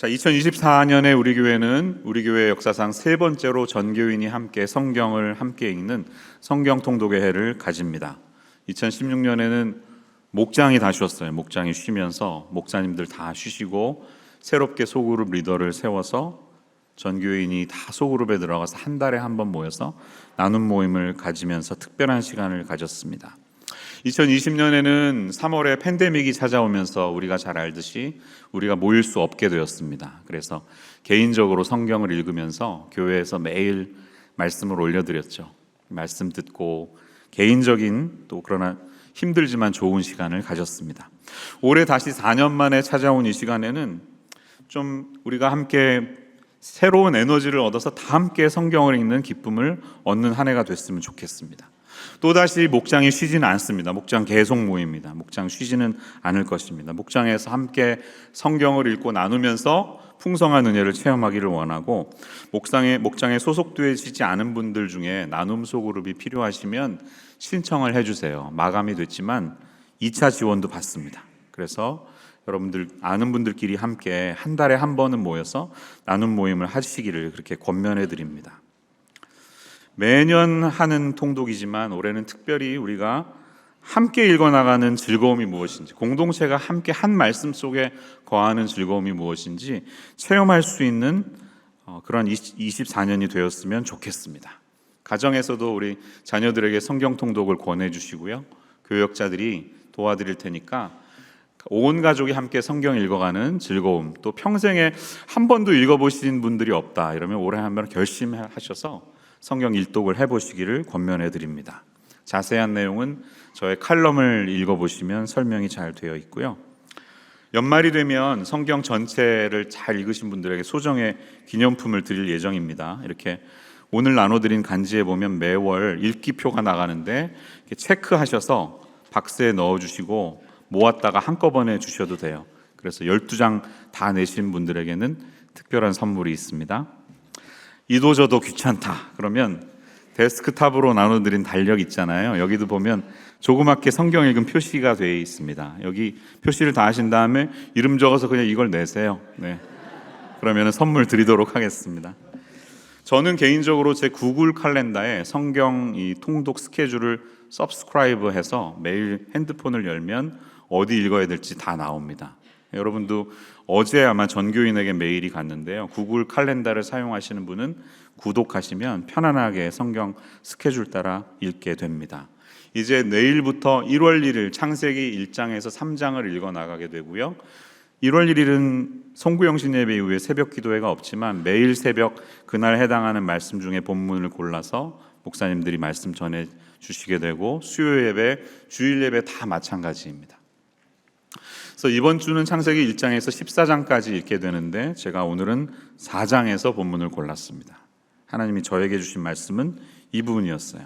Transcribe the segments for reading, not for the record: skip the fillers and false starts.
2024년에 우리 교회는 우리 교회 역사상 세 번째로 전교인이 함께 성경을 함께 읽는 성경 통독의 해를 가집니다. 2016년에는 목장이 다 쉬었어요. 목장이 쉬면서 목사님들 다 쉬시고 새롭게 소그룹 리더를 세워서 전교인이 다 소그룹에 들어가서 한 달에 한 번 모여서 나눔 모임을 가지면서 특별한 시간을 가졌습니다. 2020년에는 3월에 팬데믹이 찾아오면서 우리가 잘 알듯이 우리가 모일 수 없게 되었습니다. 그래서 개인적으로 성경을 읽으면서 교회에서 매일 말씀을 올려드렸죠. 말씀 듣고 개인적인 또 그러나 힘들지만 좋은 시간을 가졌습니다. 올해 다시 4년 만에 찾아온 이 시간에는 좀 우리가 함께 새로운 에너지를 얻어서 다 함께 성경을 읽는 기쁨을 얻는 한 해가 됐으면 좋겠습니다. 또다시 목장이 쉬지는 않습니다. 목장 계속 모입니다. 목장 쉬지는 않을 것입니다. 목장에서 함께 성경을 읽고 나누면서 풍성한 은혜를 체험하기를 원하고, 목장에 소속되시지 않은 분들 중에 나눔 소그룹이 필요하시면 신청을 해주세요. 마감이 됐지만 2차 지원도 받습니다. 그래서 여러분들 아는 분들끼리 함께 한 달에 한 번은 모여서 나눔 모임을 하시기를 그렇게 권면해 드립니다. 매년 하는 통독이지만 올해는 특별히 우리가 함께 읽어나가는 즐거움이 무엇인지, 공동체가 함께 한 말씀 속에 거하는 즐거움이 무엇인지 체험할 수 있는 그런 24년이 되었으면 좋겠습니다. 가정에서도 우리 자녀들에게 성경 통독을 권해주시고요, 교역자들이 도와드릴 테니까 온 가족이 함께 성경 읽어가는 즐거움, 또 평생에 한 번도 읽어보신 분들이 없다 이러면 올해 한번 결심하셔서 성경 일독을 해보시기를 권면해 드립니다. 자세한 내용은 저의 칼럼을 읽어보시면 설명이 잘 되어 있고요. 연말이 되면 성경 전체를 잘 읽으신 분들에게 소정의 기념품을 드릴 예정입니다. 이렇게 오늘 나눠드린 간지에 보면 매월 읽기표가 나가는데 이렇게 체크하셔서 박스에 넣어주시고 모았다가 한꺼번에 주셔도 돼요. 그래서 12장 다 내신 분들에게는 특별한 선물이 있습니다. 이도저도 귀찮다 그러면 데스크탑으로 나눠드린 달력 있잖아요. 여기도 보면 조그맣게 성경 읽은 표시가 되어 있습니다. 여기 표시를 다 하신 다음에 이름 적어서 그냥 이걸 내세요. 네. 그러면 선물 드리도록 하겠습니다. 저는 개인적으로 제 구글 칼렌더에 성경 이 통독 스케줄을 서브스크라이브해서 매일 핸드폰을 열면 어디 읽어야 될지 다 나옵니다. 여러분도 어제 아마 전교인에게 메일이 갔는데요, 구글 칼렌더를 사용하시는 분은 구독하시면 편안하게 성경 스케줄 따라 읽게 됩니다. 이제 내일부터 1월 1일 창세기 1장에서 3장을 읽어 나가게 되고요, 1월 1일은 송구영신 예배 이후에 새벽 기도회가 없지만 매일 새벽 그날 해당하는 말씀 중에 본문을 골라서 목사님들이 말씀 전해 주시게 되고, 수요 예배, 주일 예배 다 마찬가지입니다. 그래서 이번 주는 창세기 1장에서 14장까지 읽게 되는데 제가 오늘은 4장에서 본문을 골랐습니다. 하나님이 저에게 주신 말씀은 이 부분이었어요.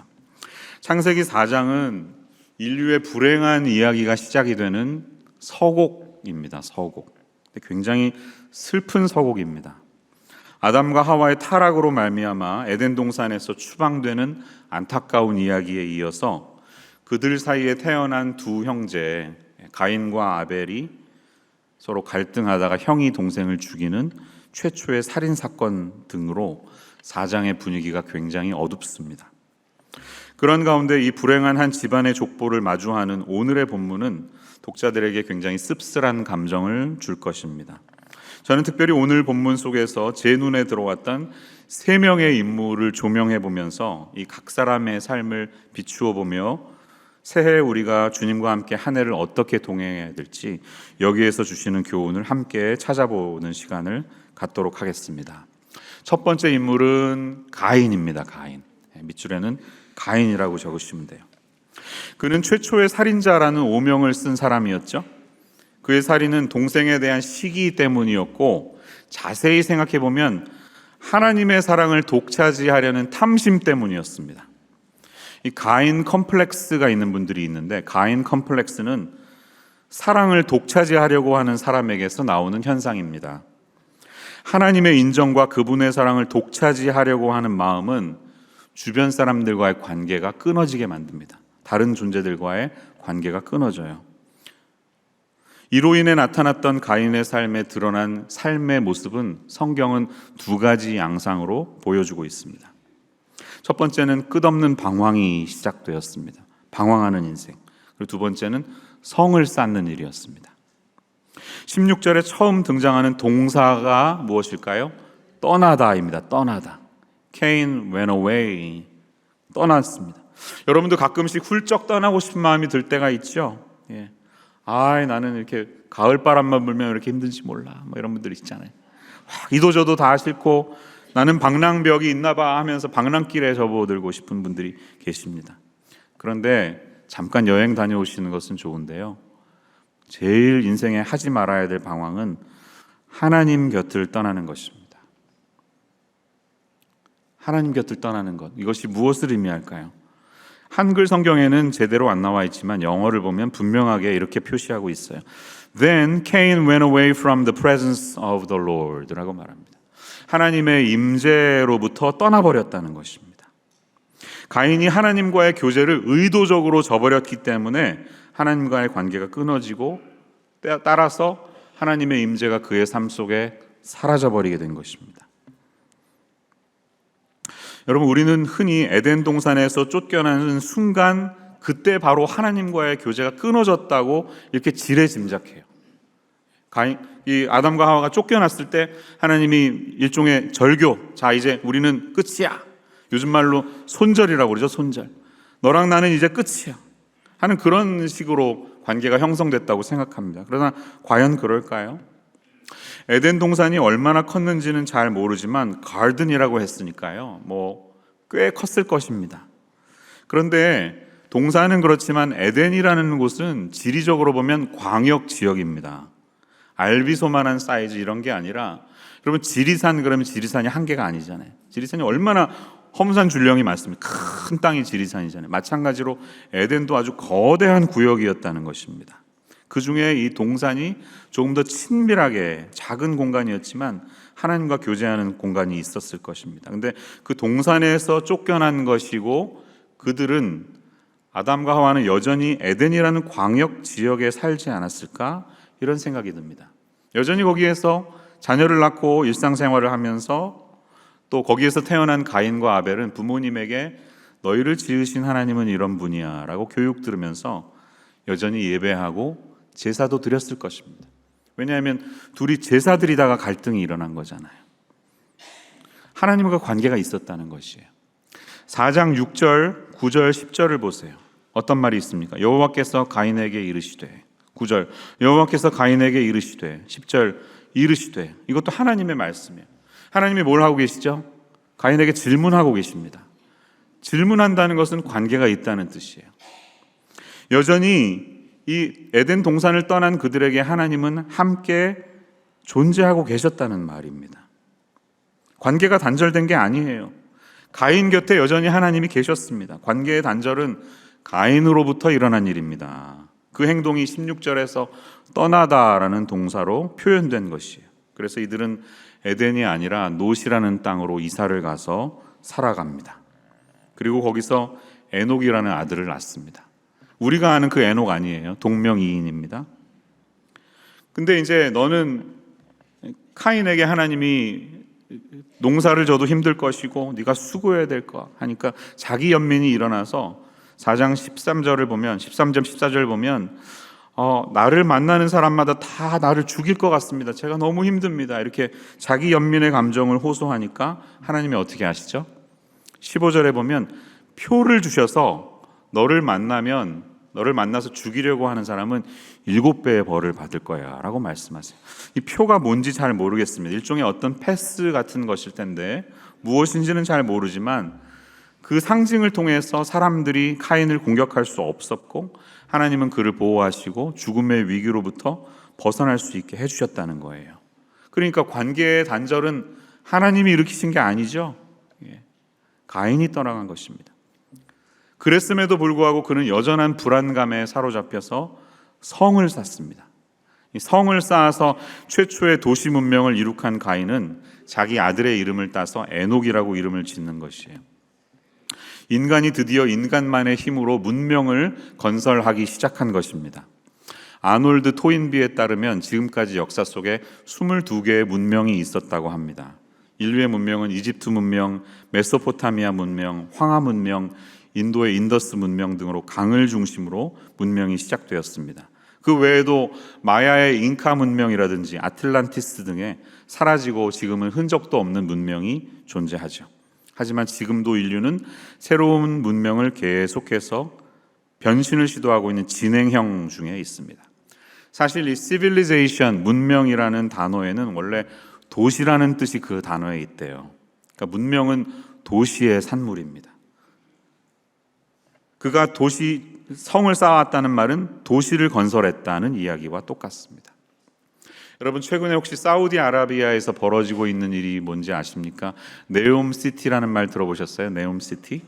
창세기 4장은 인류의 불행한 이야기가 시작이 되는 서곡입니다. 서곡. 굉장히 슬픈 서곡입니다. 아담과 하와의 타락으로 말미암아 에덴 동산에서 추방되는 안타까운 이야기에 이어서 그들 사이에 태어난 두 형제 가인과 아벨이 서로 갈등하다가 형이 동생을 죽이는 최초의 살인사건 등으로 4장의 분위기가 굉장히 어둡습니다. 그런 가운데 이 불행한 한 집안의 족보를 마주하는 오늘의 본문은 독자들에게 굉장히 씁쓸한 감정을 줄 것입니다. 저는 특별히 오늘 본문 속에서 제 눈에 들어왔던 3명의 인물을 조명해 보면서 이 각 사람의 삶을 비추어 보며 새해 우리가 주님과 함께 한 해를 어떻게 동행해야 될지 여기에서 주시는 교훈을 함께 찾아보는 시간을 갖도록 하겠습니다. 첫 번째 인물은 가인입니다. 가인. 밑줄에는 가인이라고 적으시면 돼요. 그는 최초의 살인자라는 오명을 쓴 사람이었죠. 그의 살인은 동생에 대한 시기 때문이었고, 자세히 생각해 보면 하나님의 사랑을 독차지하려는 탐심 때문이었습니다. 이 가인 컴플렉스가 있는 분들이 있는데, 가인 컴플렉스는 사랑을 독차지하려고 하는 사람에게서 나오는 현상입니다. 하나님의 인정과 그분의 사랑을 독차지하려고 하는 마음은 주변 사람들과의 관계가 끊어지게 만듭니다. 다른 존재들과의 관계가 끊어져요. 이로 인해 나타났던 가인의 삶에 드러난 삶의 모습은 성경은 두 가지 양상으로 보여주고 있습니다. 첫 번째는 끝없는 방황이 시작되었습니다. 방황하는 인생. 그리고 두 번째는 성을 쌓는 일이었습니다. 16절에 처음 등장하는 동사가 무엇일까요? 떠나다입니다. 떠나다. Cain went away. 떠났습니다. 여러분도 가끔씩 훌쩍 떠나고 싶은 마음이 들 때가 있죠. 예. 나는 이렇게 가을바람만 불면 이렇게 힘든지 몰라. 뭐 이런 분들 있잖아요. 이도저도 다 싫고 나는 방랑벽이 있나 봐 하면서 방랑길에 접어들고 싶은 분들이 계십니다. 그런데 잠깐 여행 다녀오시는 것은 좋은데요. 제일 인생에 하지 말아야 될 방황은 하나님 곁을 떠나는 것입니다. 하나님 곁을 떠나는 것. 이것이 무엇을 의미할까요? 한글 성경에는 제대로 안 나와 있지만 영어를 보면 분명하게 이렇게 표시하고 있어요. Then Cain went away from the presence of the Lord 라고 말합니다. 하나님의 임재로부터 떠나버렸다는 것입니다. 가인이 하나님과의 교제를 의도적으로 저버렸기 때문에 하나님과의 관계가 끊어지고 따라서 하나님의 임재가 그의 삶 속에 사라져버리게 된 것입니다. 여러분, 우리는 흔히 에덴 동산에서 쫓겨나는 순간 그때 바로 하나님과의 교제가 끊어졌다고 이렇게 지레짐작해요. 이 아담과 하와가 쫓겨났을 때 하나님이 일종의 절교, 자 이제 우리는 끝이야. 요즘 말로 손절이라고 그러죠. 손절. 너랑 나는 이제 끝이야 하는 그런 식으로 관계가 형성됐다고 생각합니다. 그러나 과연 그럴까요? 에덴 동산이 얼마나 컸는지는 잘 모르지만 가든이라고 했으니까요. 꽤 컸을 것입니다. 그런데 동산은 그렇지만 에덴이라는 곳은 지리적으로 보면 광역 지역입니다. 알비소만한 사이즈 이런 게 아니라, 여러분 지리산 그러면 지리산이 한계가 아니잖아요. 지리산이 얼마나 험산 줄령이 많습니까? 큰 땅이 지리산이잖아요. 마찬가지로 에덴도 아주 거대한 구역이었다는 것입니다. 그 중에 이 동산이 조금 더 친밀하게 작은 공간이었지만 하나님과 교제하는 공간이 있었을 것입니다. 근데 그 동산에서 쫓겨난 것이고 그들은 아담과 하와는 여전히 에덴이라는 광역 지역에 살지 않았을까? 이런 생각이 듭니다. 여전히 거기에서 자녀를 낳고 일상생활을 하면서 또 거기에서 태어난 가인과 아벨은 부모님에게 너희를 지으신 하나님은 이런 분이야 라고 교육 들으면서 여전히 예배하고 제사도 드렸을 것입니다. 왜냐하면 둘이 제사 드리다가 갈등이 일어난 거잖아요. 하나님과 관계가 있었다는 것이에요. 4장 6절, 9절, 10절을 보세요. 어떤 말이 있습니까? 여호와께서 가인에게 이르시되, 9절 여호와께서 가인에게 이르시되, 10절 이르시되. 이것도 하나님의 말씀이에요. 하나님이 뭘 하고 계시죠? 가인에게 질문하고 계십니다. 질문한다는 것은 관계가 있다는 뜻이에요. 여전히 이 에덴 동산을 떠난 그들에게 하나님은 함께 존재하고 계셨다는 말입니다. 관계가 단절된 게 아니에요. 가인 곁에 여전히 하나님이 계셨습니다. 관계의 단절은 가인으로부터 일어난 일입니다. 그 행동이 16절에서 떠나다라는 동사로 표현된 것이에요. 그래서 이들은 에덴이 아니라 노시라는 땅으로 이사를 가서 살아갑니다. 그리고 거기서 에녹이라는 아들을 낳습니다. 우리가 아는 그 에녹 아니에요. 동명이인입니다. 근데 이제 너는 카인에게 하나님이 농사를 져도 힘들 것이고 네가 수고해야 될 거 하니까 자기 연민이 일어나서 4장 13절을 보면 13절 14절 보면 나를 만나는 사람마다 다 나를 죽일 것 같습니다. 제가 너무 힘듭니다. 이렇게 자기 연민의 감정을 호소하니까 하나님이 어떻게 하시죠? 15절에 보면 표를 주셔서 너를 만나서 죽이려고 하는 사람은 7배의 벌을 받을 거야 라고 말씀하세요. 이 표가 뭔지 잘 모르겠습니다. 일종의 어떤 패스 같은 것일 텐데 무엇인지는 잘 모르지만 그 상징을 통해서 사람들이 카인을 공격할 수 없었고 하나님은 그를 보호하시고 죽음의 위기로부터 벗어날 수 있게 해주셨다는 거예요. 그러니까 관계의 단절은 하나님이 일으키신 게 아니죠. 가인이 떠나간 것입니다. 그랬음에도 불구하고 그는 여전한 불안감에 사로잡혀서 성을 쌓습니다. 이 성을 쌓아서 최초의 도시 문명을 이룩한 가인은 자기 아들의 이름을 따서 에녹이라고 이름을 짓는 것이에요. 인간이 드디어 인간만의 힘으로 문명을 건설하기 시작한 것입니다. 아놀드 토인비에 따르면 지금까지 역사 속에 22개의 문명이 있었다고 합니다. 인류의 문명은 이집트 문명, 메소포타미아 문명, 황하 문명, 인도의 인더스 문명 등으로 강을 중심으로 문명이 시작되었습니다. 그 외에도 마야의 잉카 문명이라든지 아틀란티스 등의 사라지고 지금은 흔적도 없는 문명이 존재하죠. 하지만 지금도 인류는 새로운 문명을 계속해서 변신을 시도하고 있는 진행형 중에 있습니다. 사실 이 civilization, 문명이라는 단어에는 원래 도시라는 뜻이 그 단어에 있대요. 그러니까 문명은 도시의 산물입니다. 그가 성을 쌓았다는 말은 도시를 건설했다는 이야기와 똑같습니다. 여러분, 최근에 혹시 사우디아라비아에서 벌어지고 있는 일이 뭔지 아십니까? 네옴시티라는 말 들어보셨어요? 네옴시티?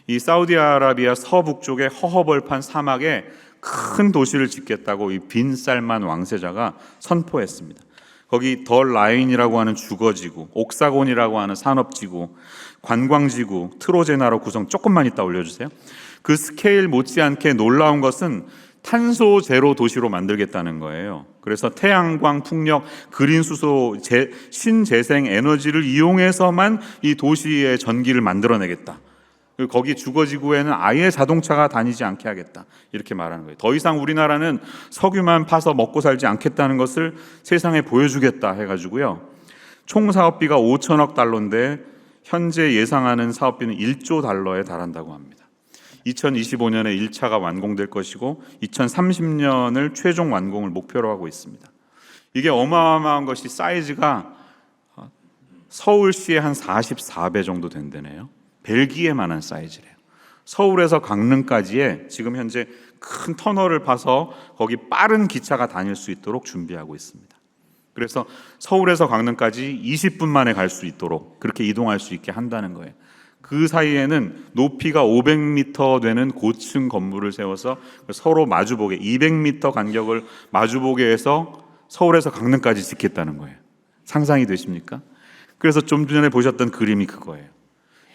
이 사우디아라비아 서북쪽의 허허벌판 사막에 큰 도시를 짓겠다고 이 빈 살만 왕세자가 선포했습니다. 거기 더 라인이라고 하는 주거지구, 옥사곤이라고 하는 산업지구, 관광지구, 트로제나로 구성, 조금만 이따 올려주세요. 그 스케일 못지않게 놀라운 것은 탄소 제로 도시로 만들겠다는 거예요. 그래서 태양광, 풍력, 그린 수소, 신재생 에너지를 이용해서만 이 도시의 전기를 만들어내겠다. 거기 주거지구에는 아예 자동차가 다니지 않게 하겠다, 이렇게 말하는 거예요. 더 이상 우리나라는 석유만 파서 먹고 살지 않겠다는 것을 세상에 보여주겠다 해가지고요, 총 사업비가 5천억 달러인데 현재 예상하는 사업비는 1조 달러에 달한다고 합니다. 2025년에 1차가 완공될 것이고 2030년을 최종 완공을 목표로 하고 있습니다. 이게 어마어마한 것이 사이즈가 서울시의 한 44배 정도 된다네요. 벨기에만한 사이즈래요. 서울에서 강릉까지의 지금 현재 큰 터널을 파서 거기 빠른 기차가 다닐 수 있도록 준비하고 있습니다. 그래서 서울에서 강릉까지 20분 만에 갈 수 있도록 그렇게 이동할 수 있게 한다는 거예요. 그 사이에는 높이가 500m 되는 고층 건물을 세워서 서로 마주보게, 200m 간격을 마주보게 해서 서울에서 강릉까지 짓겠다는 거예요. 상상이 되십니까? 그래서 좀 전에 보셨던 그림이 그거예요.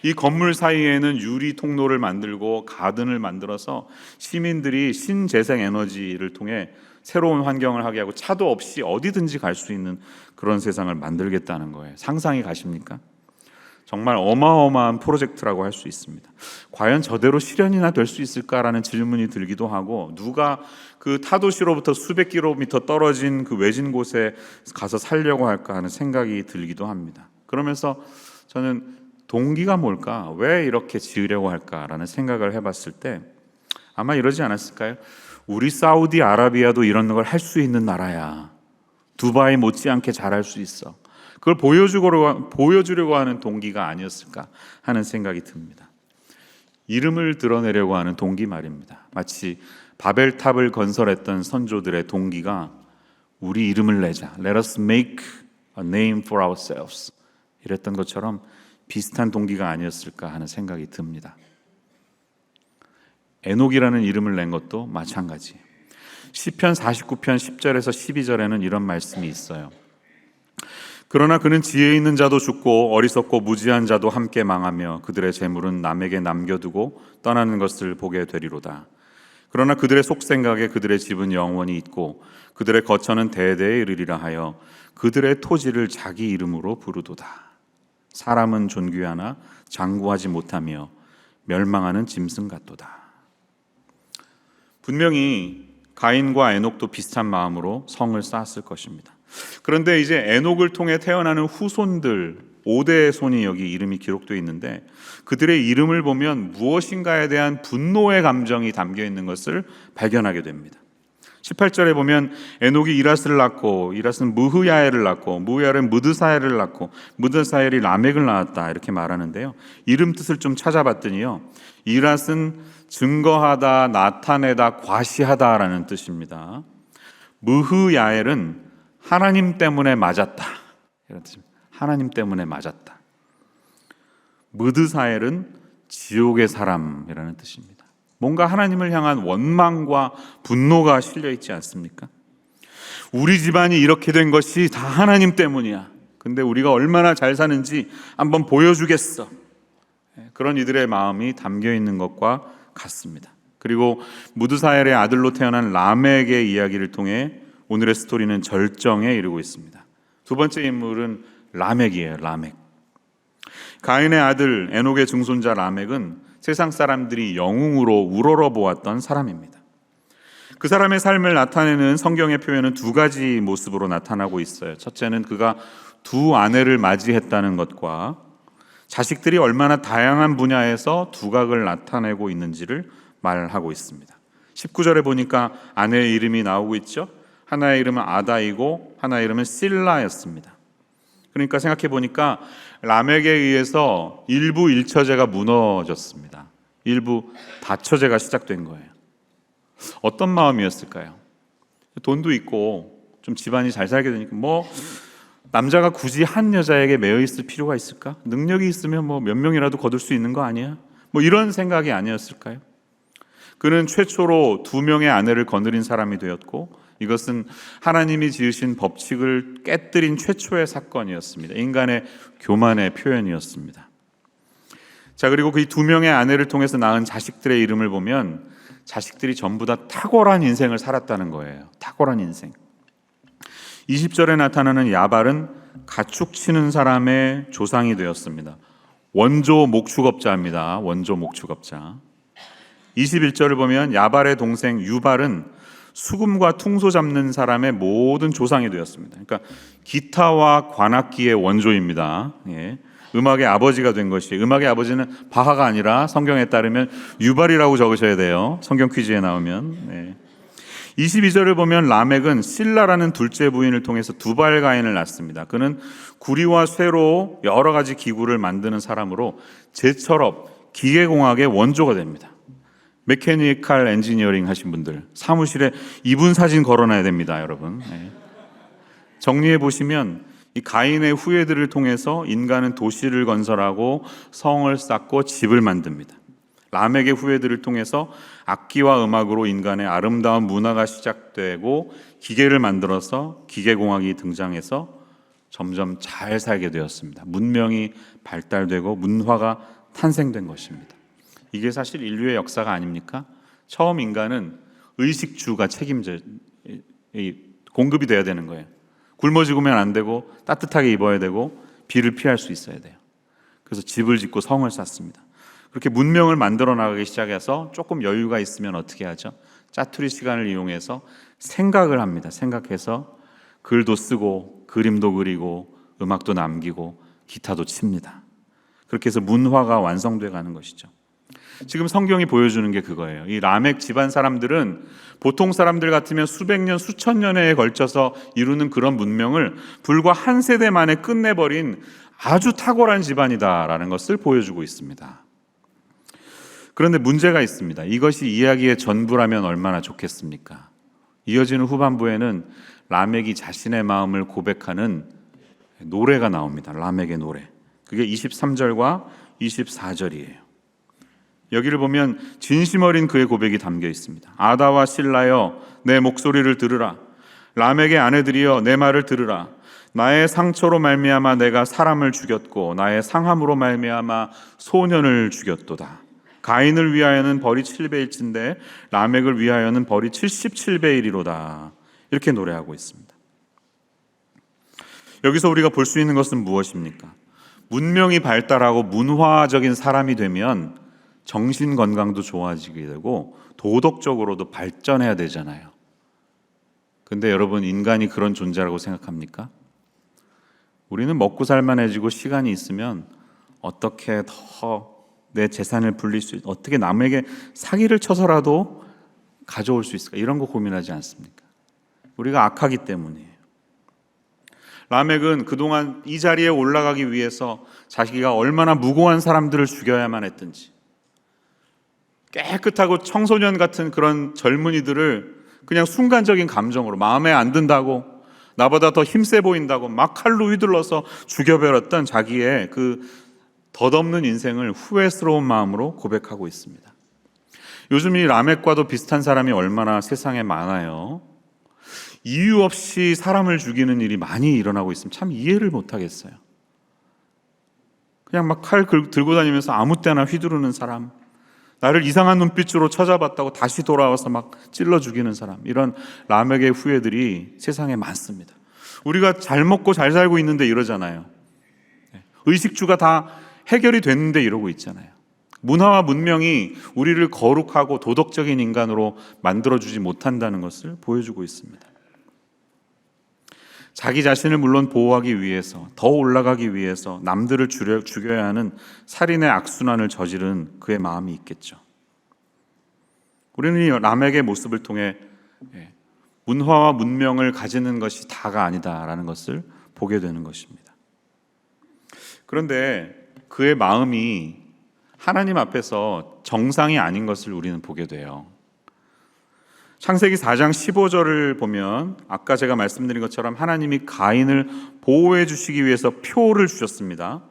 이 건물 사이에는 유리 통로를 만들고 가든을 만들어서 시민들이 신재생 에너지를 통해 새로운 환경을 하게 하고 차도 없이 어디든지 갈 수 있는 그런 세상을 만들겠다는 거예요. 상상이 가십니까? 정말 어마어마한 프로젝트라고 할 수 있습니다. 과연 저대로 실현이나 될 수 있을까라는 질문이 들기도 하고, 누가 그 타도시로부터 수백 킬로미터 떨어진 그 외진 곳에 가서 살려고 할까 하는 생각이 들기도 합니다. 그러면서 저는 동기가 뭘까? 왜 이렇게 지으려고 할까라는 생각을 해봤을 때 아마 이러지 않았을까요? 우리 사우디아라비아도 이런 걸 할 수 있는 나라야. 두바이 못지않게 잘할 수 있어. 그걸 보여주려고 하는 동기가 아니었을까 하는 생각이 듭니다. 이름을 드러내려고 하는 동기 말입니다. 마치 바벨탑을 건설했던 선조들의 동기가 우리 이름을 내자, Let us make a name for ourselves, 이랬던 것처럼 비슷한 동기가 아니었을까 하는 생각이 듭니다. 에녹이라는 이름을 낸 것도 마찬가지. 시편 49편 10절에서 12절에는 이런 말씀이 있어요. 그러나 그는 지혜 있는 자도 죽고 어리석고 무지한 자도 함께 망하며 그들의 재물은 남에게 남겨두고 떠나는 것을 보게 되리로다. 그러나 그들의 속생각에 그들의 집은 영원히 있고 그들의 거처는 대대에 이르리라 하여 그들의 토지를 자기 이름으로 부르도다. 사람은 존귀하나 장구하지 못하며 멸망하는 짐승 같도다. 분명히 가인과 에녹도 비슷한 마음으로 성을 쌓았을 것입니다. 그런데 이제 에녹을 통해 태어나는 후손들 5대의 손이 여기 이름이 기록되어 있는데, 그들의 이름을 보면 무엇인가에 대한 분노의 감정이 담겨 있는 것을 발견하게 됩니다. 18절에 보면 에녹이 이라스를 낳고 이라스는 무흐야엘을 낳고 무흐야엘은 무드사엘을 낳고 무드사엘이 라멕을 낳았다, 이렇게 말하는데요. 이름 뜻을 좀 찾아봤더니요, 이라스는 증거하다, 나타내다, 과시하다라는 뜻입니다. 무흐야엘은 하나님 때문에 맞았다, 이런 뜻입니다. 하나님 때문에 맞았다. 무드사엘은 지옥의 사람이라는 뜻입니다. 뭔가 하나님을 향한 원망과 분노가 실려 있지 않습니까? 우리 집안이 이렇게 된 것이 다 하나님 때문이야. 근데 우리가 얼마나 잘 사는지 한번 보여주겠어. 그런 이들의 마음이 담겨 있는 것과 같습니다. 그리고 무드사엘의 아들로 태어난 라멕의 이야기를 통해 오늘의 스토리는 절정에 이르고 있습니다. 두 번째 인물은 라멕이에요. 라멕. 가인의 아들 에녹의 증손자 라멕은 세상 사람들이 영웅으로 우러러보았던 사람입니다. 그 사람의 삶을 나타내는 성경의 표현은 두 가지 모습으로 나타나고 있어요. 첫째는 그가 두 아내를 맞이했다는 것과 자식들이 얼마나 다양한 분야에서 두각을 나타내고 있는지를 말하고 있습니다. 19절에 보니까 아내의 이름이 나오고 있죠. 하나의 이름은 아다이고 하나의 이름은 실라였습니다. 그러니까 생각해 보니까 라멕에 의해서 일부 일처제가 무너졌습니다. 일부 다처제가 시작된 거예요. 어떤 마음이었을까요? 돈도 있고 좀 집안이 잘 살게 되니까 남자가 굳이 한 여자에게 매여 있을 필요가 있을까? 능력이 있으면 몇 명이라도 거둘 수 있는 거 아니야? 이런 생각이 아니었을까요? 그는 최초로 2명의 아내를 거느린 사람이 되었고 이것은 하나님이 지으신 법칙을 깨뜨린 최초의 사건이었습니다. 인간의 교만의 표현이었습니다. 자, 그리고 그 2명의 아내를 통해서 낳은 자식들의 이름을 보면 자식들이 전부 다 탁월한 인생을 살았다는 거예요. 탁월한 인생. 20절에 나타나는 야발은 가축 치는 사람의 조상이 되었습니다. 원조 목축업자입니다. 원조 목축업자. 21절을 보면 야발의 동생 유발은 수금과 퉁소 잡는 사람의 모든 조상이 되었습니다. 그러니까 기타와 관악기의 원조입니다. 예. 음악의 아버지가 된 것이, 음악의 아버지는 바하가 아니라 성경에 따르면 유발이라고 적으셔야 돼요. 성경 퀴즈에 나오면. 예. 22절을 보면 라멕은 실라라는 둘째 부인을 통해서 두발 가인을 낳습니다. 그는 구리와 쇠로 여러 가지 기구를 만드는 사람으로 제철업, 기계공학의 원조가 됩니다. 메케니컬 엔지니어링 하신 분들 사무실에 이분 사진 걸어놔야 됩니다, 여러분. 네. 정리해 보시면 이 가인의 후예들을 통해서 인간은 도시를 건설하고 성을 쌓고 집을 만듭니다. 라멕의 후예들을 통해서 악기와 음악으로 인간의 아름다운 문화가 시작되고 기계를 만들어서 기계공학이 등장해서 점점 잘 살게 되었습니다. 문명이 발달되고 문화가 탄생된 것입니다. 이게 사실 인류의 역사가 아닙니까? 처음 인간은 의식주가 공급이 돼야 되는 거예요. 굶어 죽으면 안 되고 따뜻하게 입어야 되고 비를 피할 수 있어야 돼요. 그래서 집을 짓고 성을 쌓습니다. 그렇게 문명을 만들어 나가기 시작해서 조금 여유가 있으면 어떻게 하죠? 짜투리 시간을 이용해서 생각을 합니다. 생각해서 글도 쓰고 그림도 그리고 음악도 남기고 기타도 칩니다. 그렇게 해서 문화가 완성돼 가는 것이죠. 지금 성경이 보여주는 게 그거예요. 이 라멕 집안 사람들은 보통 사람들 같으면 수백 년, 수천 년에 걸쳐서 이루는 그런 문명을 불과 한 세대 만에 끝내버린 아주 탁월한 집안이다라는 것을 보여주고 있습니다. 그런데 문제가 있습니다. 이것이 이야기의 전부라면 얼마나 좋겠습니까? 이어지는 후반부에는 라멕이 자신의 마음을 고백하는 노래가 나옵니다. 라멕의 노래. 그게 23절과 24절이에요. 여기를 보면 진심 어린 그의 고백이 담겨 있습니다. 아다와 실라여 내 목소리를 들으라. 라멕의 아내들이여 내 말을 들으라. 나의 상처로 말미암아 내가 사람을 죽였고 나의 상함으로 말미암아 소년을 죽였도다. 가인을 위하여는 벌이 7배일진데 라멕을 위하여는 벌이 77배이리로다. 이렇게 노래하고 있습니다. 여기서 우리가 볼 수 있는 것은 무엇입니까? 문명이 발달하고 문화적인 사람이 되면 정신 건강도 좋아지게 되고 도덕적으로도 발전해야 되잖아요. 근데 여러분, 인간이 그런 존재라고 생각합니까? 우리는 먹고 살만해지고 시간이 있으면 어떻게 더 내 재산을 불릴 수 있을까? 어떻게 남에게 사기를 쳐서라도 가져올 수 있을까? 이런 거 고민하지 않습니까? 우리가 악하기 때문이에요. 라멕은 그동안 이 자리에 올라가기 위해서 자기가 얼마나 무고한 사람들을 죽여야만 했든지, 깨끗하고 청소년 같은 그런 젊은이들을 그냥 순간적인 감정으로 마음에 안 든다고, 나보다 더 힘세 보인다고 막 칼로 휘둘러서 죽여버렸던 자기의 그 덧없는 인생을 후회스러운 마음으로 고백하고 있습니다. 요즘 이 라멕과도 비슷한 사람이 얼마나 세상에 많아요. 이유 없이 사람을 죽이는 일이 많이 일어나고 있으면 참 이해를 못하겠어요. 그냥 막 칼 들고 다니면서 아무 때나 휘두르는 사람, 나를 이상한 눈빛으로 쳐다봤다고 다시 돌아와서 막 찔러 죽이는 사람, 이런 라멕의 후예들이 세상에 많습니다. 우리가 잘 먹고 잘 살고 있는데 이러잖아요. 의식주가 다 해결이 됐는데 이러고 있잖아요. 문화와 문명이 우리를 거룩하고 도덕적인 인간으로 만들어주지 못한다는 것을 보여주고 있습니다. 자기 자신을 물론 보호하기 위해서, 더 올라가기 위해서 남들을 죽여야 하는 살인의 악순환을 저지른 그의 마음이 있겠죠. 우리는 이 라멕의 모습을 통해 문화와 문명을 가지는 것이 다가 아니다라는 것을 보게 되는 것입니다. 그런데 그의 마음이 하나님 앞에서 정상이 아닌 것을 우리는 보게 돼요. 창세기 4장 15절을 보면 아까 제가 말씀드린 것처럼 하나님이 가인을 보호해 주시기 위해서 표를 주셨습니다.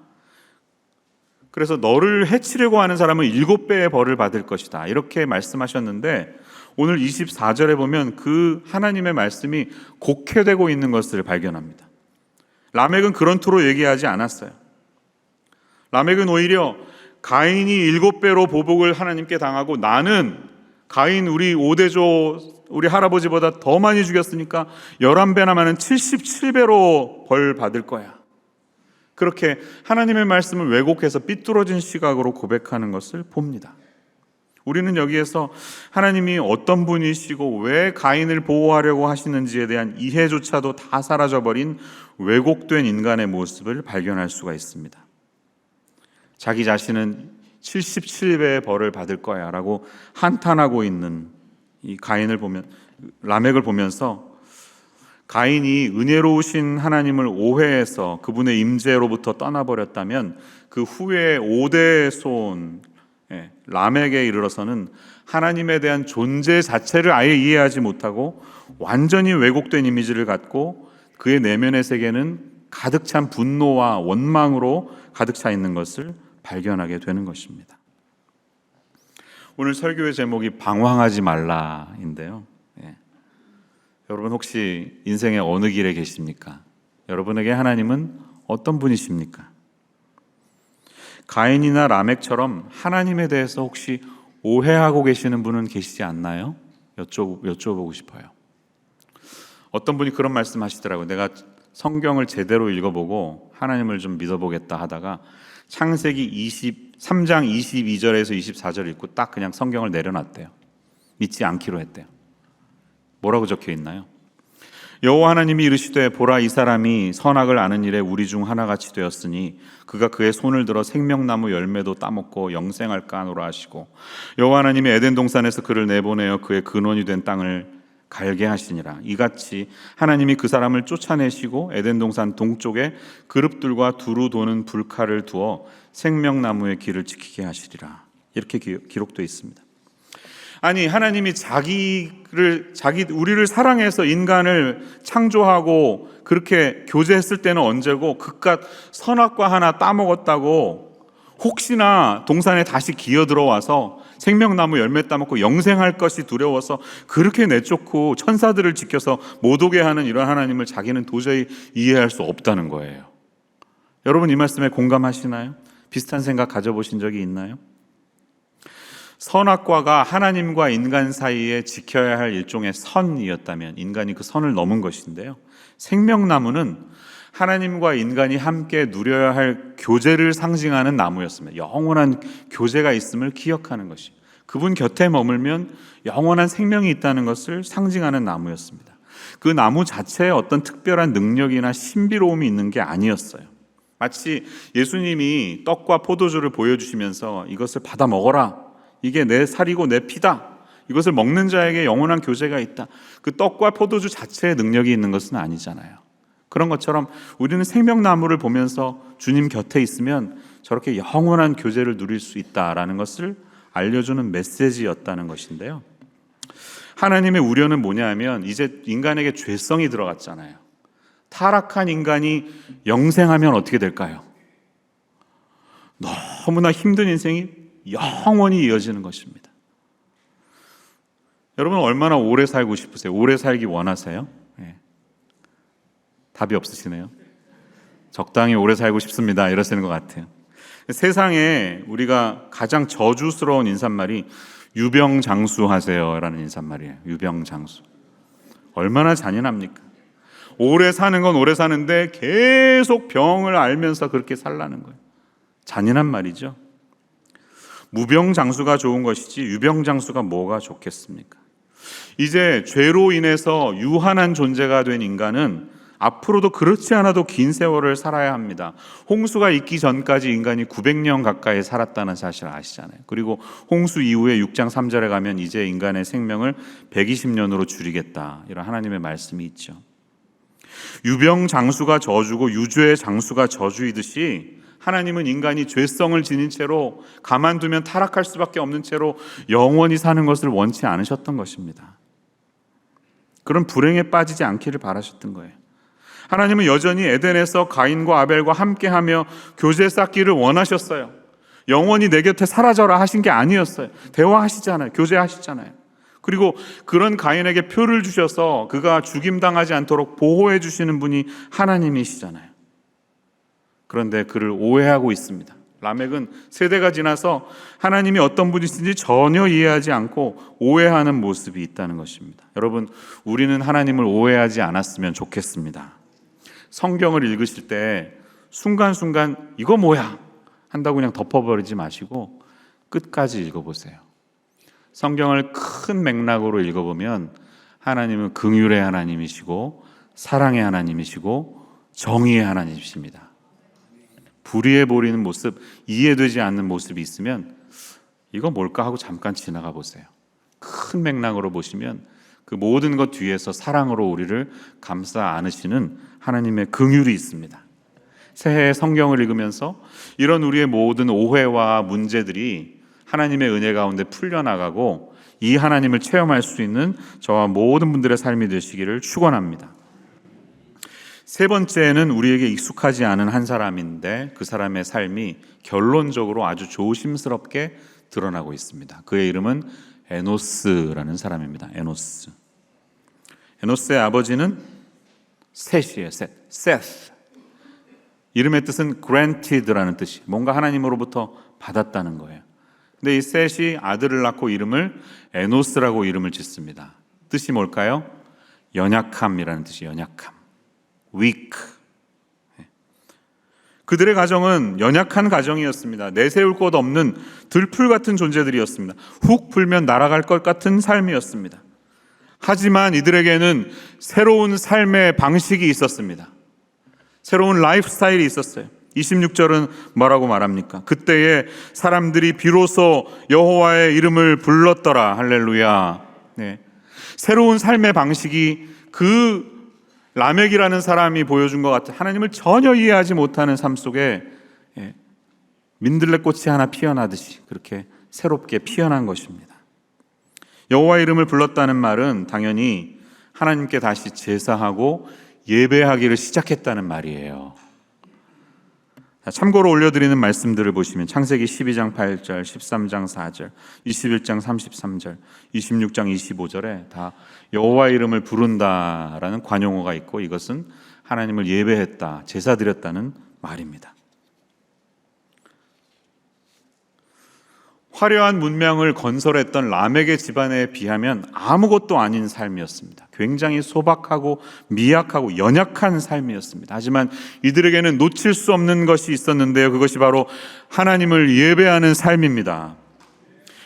그래서 너를 해치려고 하는 사람은 7배의 벌을 받을 것이다, 이렇게 말씀하셨는데 오늘 24절에 보면 그 하나님의 말씀이 곡해되고 있는 것을 발견합니다. 라멕은 그런 투로 얘기하지 않았어요. 라멕은 오히려 가인이 7배로 보복을 하나님께 당하고 나는 가인 우리 5대조 우리 할아버지보다 더 많이 죽였으니까 11배나 많은 77배로 벌 받을 거야, 그렇게 하나님의 말씀을 왜곡해서 삐뚤어진 시각으로 고백하는 것을 봅니다. 우리는 여기에서 하나님이 어떤 분이시고 왜 가인을 보호하려고 하시는지에 대한 이해조차도 다 사라져버린 왜곡된 인간의 모습을 발견할 수가 있습니다. 자기 자신은 77배의 벌을 받을 거야 라고 한탄하고 있는 이 가인을 보면, 라멕을 보면서 가인이 은혜로우신 하나님을 오해해서 그분의 임재로부터 떠나버렸다면 그 후에 5대 손 라멕에 이르러서는 하나님에 대한 존재 자체를 아예 이해하지 못하고 완전히 왜곡된 이미지를 갖고 그의 내면의 세계는 가득 찬 분노와 원망으로 가득 차 있는 것을 발견하게 되는 것입니다. 오늘 설교의 제목이 방황하지 말라인데요. 여러분 혹시 인생의 어느 길에 계십니까? 여러분에게 하나님은 어떤 분이십니까? 가인이나 라멕처럼 하나님에 대해서 혹시 오해하고 계시는 분은 계시지 않나요? 여쭤보고 싶어요. 어떤 분이 그런 말씀 하시더라고요. 내가 성경을 제대로 읽어보고 하나님을 좀 믿어보겠다 하다가 창세기 23장 22절에서 24절 읽고 딱 그냥 성경을 내려놨대요. 믿지 않기로 했대요. 뭐라고 적혀 있나요? 여호와 하나님이 이르시되 보라, 이 사람이 선악을 아는 일에 우리 중 하나같이 되었으니 그가 그의 손을 들어 생명나무 열매도 따먹고 영생할까 하노라 하시고 여호와 하나님이 에덴 동산에서 그를 내보내어 그의 근원이 된 땅을 갈게 하시니라. 이같이 하나님이 그 사람을 쫓아내시고 에덴 동산 동쪽에 그룹들과 두루 도는 불칼을 두어 생명나무의 길을 지키게 하시리라. 이렇게 기록되어 있습니다. 아니, 하나님이 우리를 사랑해서 인간을 창조하고 그렇게 교제했을 때는 언제고 그깟 선악과 하나 따먹었다고 혹시나 동산에 다시 기어 들어와서 생명나무 열매 따먹고 영생할 것이 두려워서 그렇게 내쫓고 천사들을 지켜서 못 오게 하는 이런 하나님을 자기는 도저히 이해할 수 없다는 거예요. 여러분 이 말씀에 공감하시나요? 비슷한 생각 가져보신 적이 있나요? 선악과가 하나님과 인간 사이에 지켜야 할 일종의 선이었다면 인간이 그 선을 넘은 것인데요, 생명나무는 하나님과 인간이 함께 누려야 할 교제를 상징하는 나무였습니다. 영원한 교제가 있음을 기억하는 것이, 그분 곁에 머물면 영원한 생명이 있다는 것을 상징하는 나무였습니다. 그 나무 자체에 어떤 특별한 능력이나 신비로움이 있는 게 아니었어요. 마치 예수님이 떡과 포도주를 보여주시면서 이것을 받아 먹어라, 이게 내 살이고 내 피다, 이것을 먹는 자에게 영원한 교제가 있다, 그 떡과 포도주 자체의 능력이 있는 것은 아니잖아요. 그런 것처럼 우리는 생명나무를 보면서 주님 곁에 있으면 저렇게 영원한 교제를 누릴 수 있다라는 것을 알려주는 메시지였다는 것인데요, 하나님의 우려는 뭐냐 하면 이제 인간에게 죄성이 들어갔잖아요. 타락한 인간이 영생하면 어떻게 될까요? 너무나 힘든 인생이 영원히 이어지는 것입니다. 여러분 얼마나 오래 살고 싶으세요? 오래 살기 원하세요? 답이 없으시네요. 적당히 오래 살고 싶습니다 이러시는 것 같아요. 세상에 우리가 가장 저주스러운 인사말이 유병장수하세요라는 인사말이에요. 유병장수. 얼마나 잔인합니까? 오래 사는 건 오래 사는데 계속 병을 앓면서 그렇게 살라는 거예요. 잔인한 말이죠. 무병장수가 좋은 것이지 유병장수가 뭐가 좋겠습니까? 이제 죄로 인해서 유한한 존재가 된 인간은 앞으로도 그렇지 않아도 긴 세월을 살아야 합니다. 홍수가 있기 전까지 인간이 900년 가까이 살았다는 사실을 아시잖아요. 그리고 홍수 이후에 6장 3절에 가면 이제 인간의 생명을 120년으로 줄이겠다, 이런 하나님의 말씀이 있죠. 유병장수가 저주고 유죄의 장수가 저주이듯이 하나님은 인간이 죄성을 지닌 채로 가만두면 타락할 수밖에 없는 채로 영원히 사는 것을 원치 않으셨던 것입니다. 그런 불행에 빠지지 않기를 바라셨던 거예요. 하나님은 여전히 에덴에서 가인과 아벨과 함께하며 교제 쌓기를 원하셨어요. 영원히 내 곁에 사라져라 하신 게 아니었어요. 대화하시잖아요. 교제하시잖아요. 그리고 그런 가인에게 표를 주셔서 그가 죽임당하지 않도록 보호해 주시는 분이 하나님이시잖아요. 그런데 그를 오해하고 있습니다. 라멕은 세대가 지나서 하나님이 어떤 분이신지 전혀 이해하지 않고 오해하는 모습이 있다는 것입니다. 여러분, 우리는 하나님을 오해하지 않았으면 좋겠습니다. 성경을 읽으실 때 순간순간 이거 뭐야? 한다고 그냥 덮어버리지 마시고 끝까지 읽어보세요. 성경을 큰 맥락으로 읽어보면 하나님은 긍휼의 하나님이시고 사랑의 하나님이시고 정의의 하나님이십니다. 불의에 보이는 모습, 이해되지 않는 모습이 있으면 이거 뭘까 하고 잠깐 지나가 보세요. 큰 맥락으로 보시면 그 모든 것 뒤에서 사랑으로 우리를 감싸 안으시는 하나님의 긍휼이 있습니다. 새해 성경을 읽으면서 이런 우리의 모든 오해와 문제들이 하나님의 은혜 가운데 풀려나가고 이 하나님을 체험할 수 있는 저와 모든 분들의 삶이 되시기를 축원합니다. 세 번째는 우리에게 익숙하지 않은 한 사람인데 그 사람의 삶이 결론적으로 아주 조심스럽게 드러나고 있습니다. 그의 이름은 에노스라는 사람입니다. 에노스의 아버지는 셋이에요. 셋. 이름의 뜻은 granted라는 뜻이, 뭔가 하나님으로부터 받았다는 거예요. 근데 이 셋이 아들을 낳고 이름을 에노스라고 이름을 짓습니다. 뜻이 뭘까요? 연약함이라는 뜻이에요. 연약함. weak. 그들의 가정은 연약한 가정이었습니다. 내세울 곳 없는 들풀 같은 존재들이었습니다. 훅 불면 날아갈 것 같은 삶이었습니다. 하지만 이들에게는 새로운 삶의 방식이 있었습니다. 새로운 라이프 스타일이 있었어요. 26절은 뭐라고 말합니까? 그때에 사람들이 비로소 여호와의 이름을 불렀더라. 할렐루야. 네. 새로운 삶의 방식이 그 라멕이라는 사람이 보여준 것 같은 하나님을 전혀 이해하지 못하는 삶 속에 민들레꽃이 하나 피어나듯이 그렇게 새롭게 피어난 것입니다. 여호와의 이름을 불렀다는 말은 당연히 하나님께 다시 제사하고 예배하기를 시작했다는 말이에요. 참고로 올려드리는 말씀들을 보시면 창세기 12장 8절, 13장 4절, 21장 33절, 26장 25절에 다 여호와의 이름을 부른다라는 관용어가 있고 이것은 하나님을 예배했다, 제사 드렸다는 말입니다. 화려한 문명을 건설했던 라멕의 집안에 비하면 아무것도 아닌 삶이었습니다. 굉장히 소박하고 미약하고 연약한 삶이었습니다. 하지만 이들에게는 놓칠 수 없는 것이 있었는데요. 그것이 바로 하나님을 예배하는 삶입니다.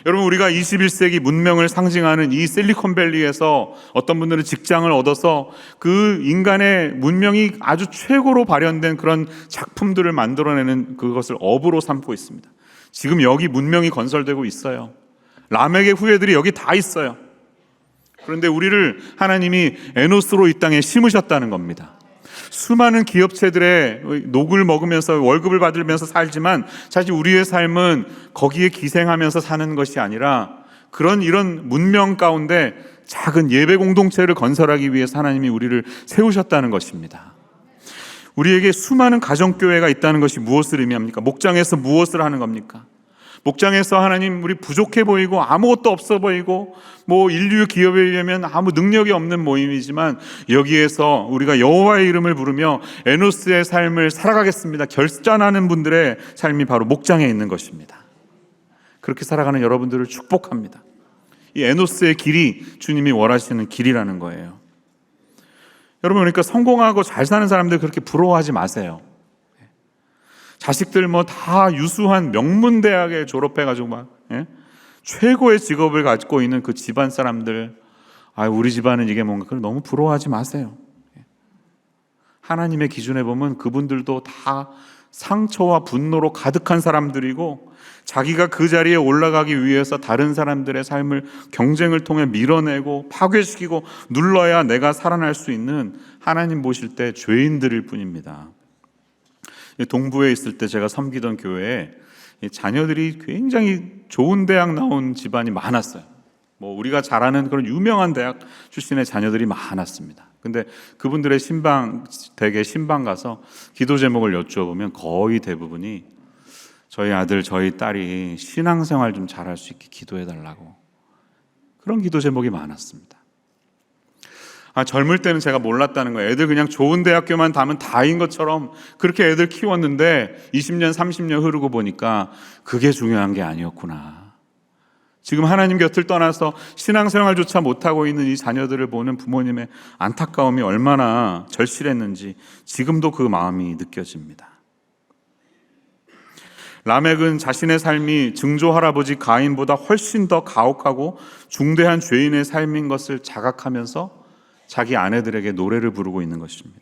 여러분, 우리가 21세기 문명을 상징하는 이 실리콘밸리에서 어떤 분들은 직장을 얻어서 그 인간의 문명이 아주 최고로 발현된 그런 작품들을 만들어내는 그것을 업으로 삼고 있습니다. 지금 여기 문명이 건설되고 있어요. 라멕의 후예들이 여기 다 있어요. 그런데 우리를 하나님이 에노스로 이 땅에 심으셨다는 겁니다. 수많은 기업체들의 녹을 먹으면서 월급을 받으면서 살지만 사실 우리의 삶은 거기에 기생하면서 사는 것이 아니라 이런 문명 가운데 작은 예배 공동체를 건설하기 위해서 하나님이 우리를 세우셨다는 것입니다. 우리에게 수많은 가정교회가 있다는 것이 무엇을 의미합니까? 목장에서 무엇을 하는 겁니까? 목장에서 하나님 우리 부족해 보이고 아무것도 없어 보이고 인류 기업에 의하면 아무 능력이 없는 모임이지만 여기에서 우리가 여호와의 이름을 부르며 에노스의 삶을 살아가겠습니다 결단하는 분들의 삶이 바로 목장에 있는 것입니다. 그렇게 살아가는 여러분들을 축복합니다. 이 에노스의 길이 주님이 원하시는 길이라는 거예요. 여러분, 그러니까 성공하고 잘 사는 사람들 그렇게 부러워하지 마세요. 자식들 다 유수한 명문대학에 졸업해가지고 최고의 직업을 가지고 있는 그 집안 사람들, 우리 집안은 이게 뭔가, 그걸 너무 부러워하지 마세요. 하나님의 기준에 보면 그분들도 다 상처와 분노로 가득한 사람들이고 자기가 그 자리에 올라가기 위해서 다른 사람들의 삶을 경쟁을 통해 밀어내고 파괴시키고 눌러야 내가 살아날 수 있는, 하나님 보실 때 죄인들일 뿐입니다. 동부에 있을 때 제가 섬기던 교회에 자녀들이 굉장히 좋은 대학 나온 집안이 많았어요. 우리가 잘 아는 그런 유명한 대학 출신의 자녀들이 많았습니다. 근데 그분들의 댁에 신방 가서 기도 제목을 여쭈어보면 거의 대부분이 저희 아들, 저희 딸이 신앙생활 좀 잘할 수 있게 기도해달라고, 그런 기도 제목이 많았습니다. 젊을 때는 제가 몰랐다는 거예요. 애들 그냥 좋은 대학교만 가면 다인 것처럼 그렇게 애들 키웠는데 20년, 30년 흐르고 보니까 그게 중요한 게 아니었구나. 지금 하나님 곁을 떠나서 신앙생활조차 못하고 있는 이 자녀들을 보는 부모님의 안타까움이 얼마나 절실했는지 지금도 그 마음이 느껴집니다. 라멕은 자신의 삶이 증조 할아버지 가인보다 훨씬 더 가혹하고 중대한 죄인의 삶인 것을 자각하면서 자기 아내들에게 노래를 부르고 있는 것입니다.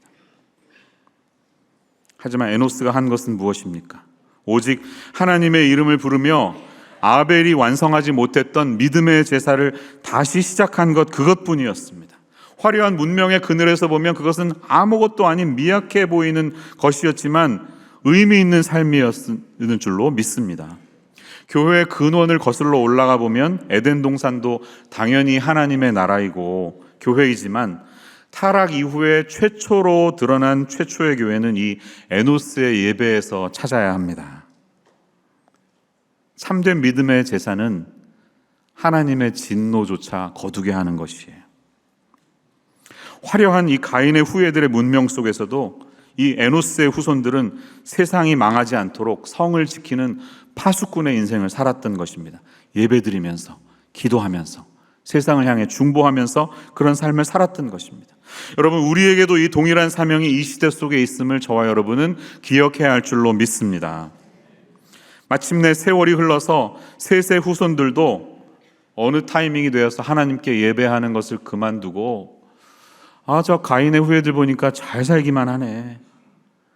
하지만 에노스가 한 것은 무엇입니까? 오직 하나님의 이름을 부르며 아벨이 완성하지 못했던 믿음의 제사를 다시 시작한 것, 그것뿐이었습니다. 화려한 문명의 그늘에서 보면 그것은 아무것도 아닌 미약해 보이는 것이었지만 의미 있는 삶이었는 줄로 믿습니다. 교회의 근원을 거슬러 올라가 보면 에덴 동산도 당연히 하나님의 나라이고 교회이지만 타락 이후에 최초로 드러난 최초의 교회는 이 에노스의 예배에서 찾아야 합니다. 참된 믿음의 제사는 하나님의 진노조차 거두게 하는 것이에요. 화려한 이 가인의 후예들의 문명 속에서도 이 에노스의 후손들은 세상이 망하지 않도록 성을 지키는 파수꾼의 인생을 살았던 것입니다. 예배드리면서, 기도하면서, 세상을 향해 중보하면서 그런 삶을 살았던 것입니다. 여러분, 우리에게도 이 동일한 사명이 이 시대 속에 있음을 저와 여러분은 기억해야 할 줄로 믿습니다. 마침내 세월이 흘러서 셋의 후손들도 어느 타이밍이 되어서 하나님께 예배하는 것을 그만두고 저 가인의 후예들 보니까 잘 살기만 하네,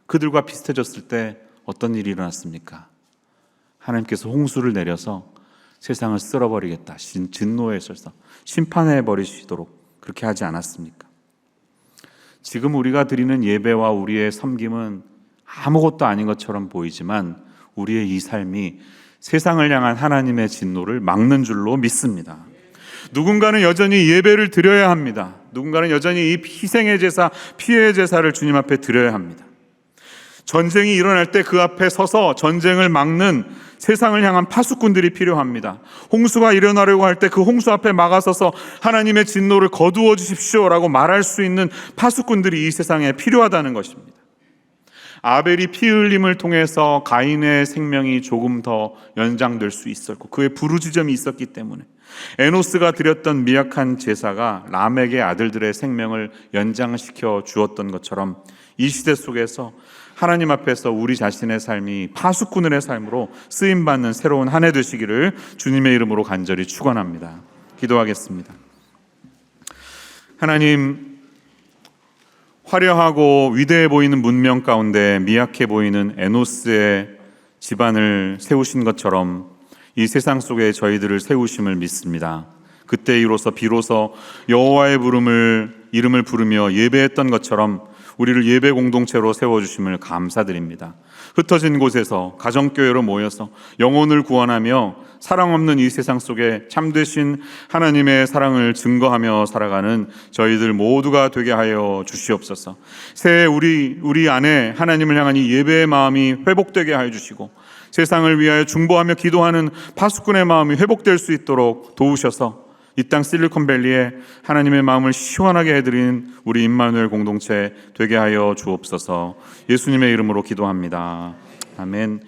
그들과 비슷해졌을 때 어떤 일이 일어났습니까? 하나님께서 홍수를 내려서 세상을 쓸어버리겠다, 진노에 있어서 심판해 버리시도록 그렇게 하지 않았습니까? 지금 우리가 드리는 예배와 우리의 섬김은 아무것도 아닌 것처럼 보이지만 우리의 이 삶이 세상을 향한 하나님의 진노를 막는 줄로 믿습니다. 누군가는 여전히 예배를 드려야 합니다. 누군가는 여전히 이 희생의 제사, 피해의 제사를 주님 앞에 드려야 합니다. 전쟁이 일어날 때 그 앞에 서서 전쟁을 막는 세상을 향한 파수꾼들이 필요합니다. 홍수가 일어나려고 할 때 그 홍수 앞에 막아서서 하나님의 진노를 거두어 주십시오라고 말할 수 있는 파수꾼들이 이 세상에 필요하다는 것입니다. 아벨이 피 흘림을 통해서 가인의 생명이 조금 더 연장될 수 있었고 그의 부르짖음이 있었기 때문에 에노스가 드렸던 미약한 제사가 라멕의 아들들의 생명을 연장시켜 주었던 것처럼 이 시대 속에서 하나님 앞에서 우리 자신의 삶이 파수꾼의 삶으로 쓰임받는 새로운 한 해 되시기를 주님의 이름으로 간절히 축원합니다. 기도하겠습니다. 하나님, 화려하고 위대해 보이는 문명 가운데 미약해 보이는 에노스의 집안을 세우신 것처럼 이 세상 속에 저희들을 세우심을 믿습니다. 그때 비로소 여호와의 이름을 부르며 예배했던 것처럼 우리를 예배 공동체로 세워주심을 감사드립니다. 흩어진 곳에서 가정교회로 모여서 영혼을 구원하며 사랑 없는 이 세상 속에 참되신 하나님의 사랑을 증거하며 살아가는 저희들 모두가 되게 하여 주시옵소서. 새해 우리 안에 하나님을 향한 이 예배의 마음이 회복되게 하여 주시고 세상을 위하여 중보하며 기도하는 파수꾼의 마음이 회복될 수 있도록 도우셔서 이 땅 실리콘밸리에 하나님의 마음을 시원하게 해드린 우리 임마누엘 공동체 되게 하여 주옵소서. 예수님의 이름으로 기도합니다. 아멘.